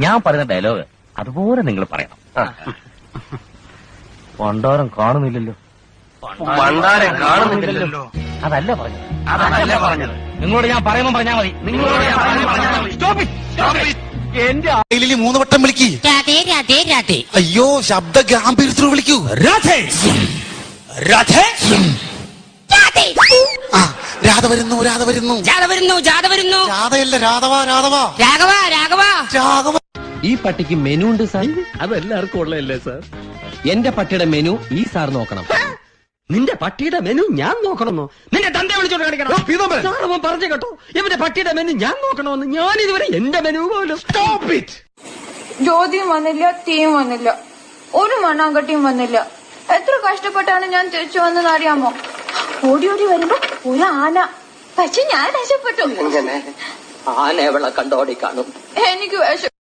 ഞാൻ പറയുന്ന ഡയലോഗ് അതുപോലെ നിങ്ങൾ പറയണം. പണ്ടാരം കാണുന്നില്ലല്ലോ. പണ്ടാരം കാണുന്നില്ലല്ലോ. അതല്ല പറഞ്ഞത്. അതല്ല പറഞ്ഞത്. നിങ്ങളോട് ഞാൻ പറയുമ്പോൾ പറഞ്ഞാൽ മതി. നിങ്ങളോട് ഞാൻ പറയുമ്പോൾ പറഞ്ഞാൽ മതി. Stop it. Stop it. എന്റെ ആയിലിൽ 3 വട്ടം വിളിക്കൂ. രാധേ രാധേ രാധേ. അയ്യോ, ശബ്ദ ഗാംഭീര്യത്തിൽ വിളിക്കൂ. രാധേ രാധേ രാധേ. രാധ വരുന്നു, രാധ വരുന്നു. ജാഥ വരുന്നു, ജാഥ വരുന്നു. രാധയല്ല, രാധവ, രാധവ, രാഘവ രാഘവ രാഘവ. ഈ പട്ടിക്ക് മെനു ഉണ്ട് സാർ. അതെല്ലാവർക്കും ഉള്ളതല്ലേ സാർ? എന്റെ പട്ടിയുടെ മെനു ഈ സാർ നോക്കണം. നിന്റെ പട്ടിയുടെ മെനു ഞാൻ നോക്കണമെന്നോ? നിന്റെ തന്റെ വിളിച്ചോണ്ട് കാണിക്കണം. പറഞ്ഞു കേട്ടോ, ഇവന്റെ പട്ടിയുടെ മെനു ഞാൻ നോക്കണമെന്ന്. ഞാൻ ഇതുവരെ എന്റെ മെനു പോലും. Stop it. ജ്യോതിയും വന്നില്ല, തീയും വന്നില്ല, ഒരു മണ്ണാങ്കട്ടിയും വന്നില്ല. എത്ര കഷ്ടപ്പെട്ടാണ് ഞാൻ തിരിച്ചു വന്നത് അറിയാമോ? ഓടി ഓടി വരുമ്പോ ഒരു ആന. പക്ഷെ ഞാൻ രക്ഷപ്പെട്ടു. ആന എവളെ കണ്ടോടി കാണും. എനിക്ക് വിഷം.